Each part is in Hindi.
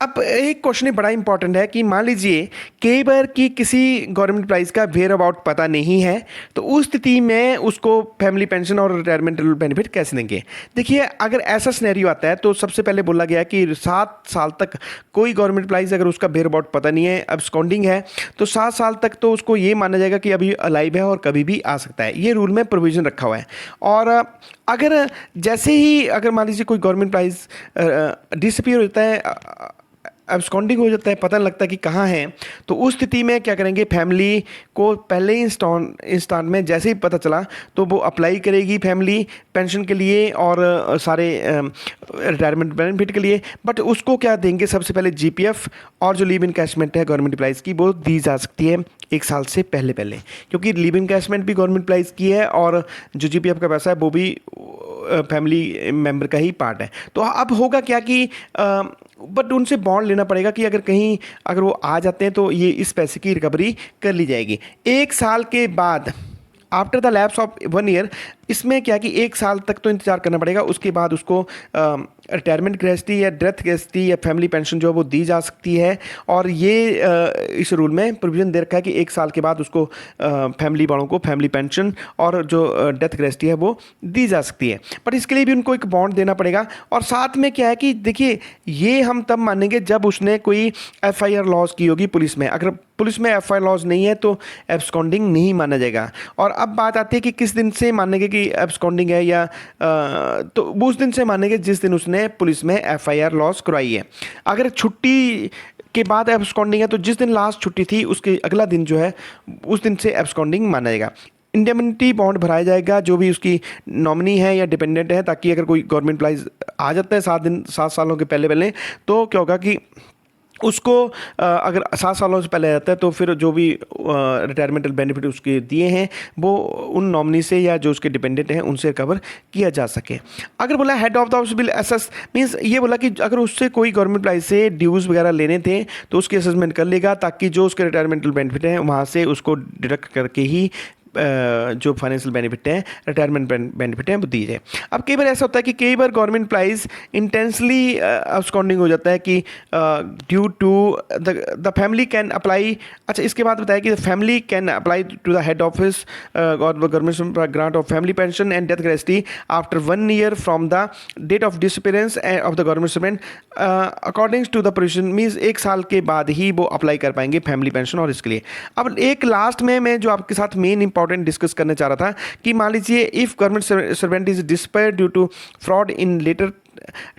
अब एक क्वेश्चन बड़ा इंपॉर्टेंट है कि मान लीजिए कई बार कि किसी गवर्नमेंट एम्प्लॉइज़ का वेयर अबाउट पता नहीं है, तो उस स्थिति में उसको फैमिली पेंशन और रिटायरमेंटल बेनिफिट कैसे देंगे। देखिए, अगर ऐसा सिनेरियो आता है तो सबसे पहले बोला गया कि 7 साल तक कोई गवर्नमेंट एम्प्लॉइज़ अगर उसका वेयर अबाउट पता नहीं है, अब्सकॉन्डिंग है, तो 7 साल तक तो उसको ये माना जाएगा कि अभी अलाइव है और कभी भी आ सकता है। ये रूल में प्रोविज़न रखा हुआ है। और अगर जैसे ही अगर मान लीजिए कोई गवर्नमेंट एम्प्लॉइज़ डिसअपीयर होता है, एब्सकॉन्डिंग हो जाता है, पता नहीं लगता कि कहाँ है, तो उस स्थिति में क्या करेंगे, फैमिली को पहले ही इंस्टांट में जैसे ही पता चला तो वो अप्लाई करेगी फैमिली पेंशन के लिए और सारे रिटायरमेंट बेनिफिट के लिए। बट उसको क्या देंगे, सबसे पहले जीपीएफ और जो लीव इनकैशमेंट है गवर्नमेंट एम्प्लॉइज़ की, वो दी जा सकती है 1 साल से पहले पहले, क्योंकि लीव इनकैशमेंट भी गवर्नमेंट एम्प्लॉइज़ की है और जो जीपीएफ का पैसा है वो भी फैमिली मेम्बर का ही पार्ट है। तो अब होगा क्या कि बट उनसे बॉन्ड लेना पड़ेगा कि अगर कहीं अगर वो आ जाते हैं तो ये इस पैसे की रिकवरी कर ली जाएगी 1 साल के बाद, after the lapse of 1 year. इसमें क्या कि 1 साल तक तो इंतजार करना पड़ेगा, उसके बाद उसको रिटायरमेंट ग्रेच्युटी या डेथ ग्रेच्युटी या फैमिली पेंशन जो है वो दी जा सकती है। और ये इस रूल में प्रोविजन दे रखा है कि 1 साल के बाद उसको फैमिली वालों को फैमिली पेंशन और जो डेथ ग्रेच्युटी है वो दी जा सकती है। बट इसके लिए भी उनको एक बॉन्ड देना पड़ेगा। और साथ में क्या है कि देखिए, ये हम तब मानेंगे जब उसने कोई एफआईआर लॉज की होगी पुलिस में। अगर पुलिस में एफआईआर लॉज नहीं है तो एब्सकॉन्डिंग नहीं माना जाएगा। और अब बात आती है कि किस दिन से मानेंगे कि एब्सकॉन्डिंग है, या तो वो उस दिन से मानेंगे जिस दिन उसने पुलिस में एफआईआर लॉज करवाई है। अगर छुट्टी के बाद एब्सकॉन्डिंग है तो जिस दिन लास्ट छुट्टी थी उसके अगला दिन जो है उस दिन से एब्सकॉन्डिंग माना जाएगा। इंडेमनिटी बॉन्ड भराया जाएगा जो भी उसकी नॉमिनी है या डिपेंडेंट है, ताकि अगर कोई गवर्नमेंट एम्प्लॉइज आ जाता है 7 सालों के पहले पहले, तो क्या होगा कि उसको अगर 7 सालों से पहले रहता है तो फिर जो भी रिटायरमेंटल बेनिफिट उसके दिए हैं वो उन नॉमिनी से या जो उसके डिपेंडेंट हैं उनसे कवर किया जा सके। अगर बोला head of the house will assess, means ये बोला कि अगर उससे कोई गवर्नमेंट एम्प्लॉय से ड्यूज़ वगैरह लेने थे तो उसकी असेसमेंट कर लेगा, ताकि जो उसके रिटायरमेंटल बेनिफिट हैं वहाँ से उसको डिडक्ट करके ही जो फाइनेंशियल बेनिफिट है, रिटायरमेंट बेनिफिट है, वो दी जाए। अब कई बार ऐसा होता है कि कई बार गवर्नमेंट एम्प्लॉइज इंटेंसली अब्सकॉन्डिंग हो जाता है कि due to the family can apply. अच्छा, इसके बाद बताया कि the family can apply to the head office government grant of family pension and death gratuity after 1 year from the date of disappearance of the government servant according to the provision. Means 1 साल के बाद ही वो अप्लाई कर पाएंगे फैमिली पेंशन और इसके लिए। अब एक लास्ट में मैं जो आपके साथ मेन इंपॉर्टेंट डिस्कस करना चाह रहा था कि मान लीजिए if government servant is disappeared due to fraud in letter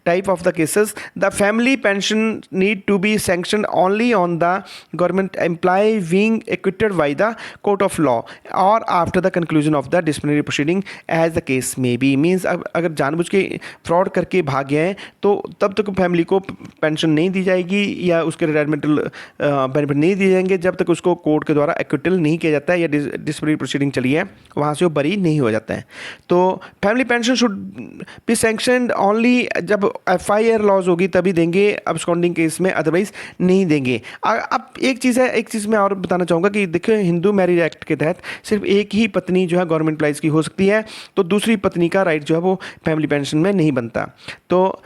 type of the cases, the family pension need to be sanctioned only on the government employee being acquitted by the court of law or after the conclusion of the disciplinary proceeding as the case may be। Means अगर जानबूझ के फ्रॉड करके भाग गए हैं तो तब तक फैमिली को पेंशन नहीं दी जाएगी या उसके रिटायरमेंटल बेनिफिट नहीं दिए जाएंगे जब तक उसको कोर्ट के द्वारा एक्विटल नहीं किया जाता है या डिसिप्लिनरी प्रोसीडिंग चली है वहाँ से वो बरी नहीं हो जाता है। तो family pension should be sanctioned only जब एफआईआर लॉज होगी तभी देंगे, अब्सकॉन्डिंग केस में अदरवाइज नहीं देंगे। अब एक चीज़ मैं और बताना चाहूँगा कि देखिए, हिंदू मैरिज एक्ट के तहत सिर्फ एक ही पत्नी जो है गवर्नमेंट एम्प्लॉइज की हो सकती है, तो दूसरी पत्नी का राइट जो है वो फैमिली पेंशन में नहीं बनता। तो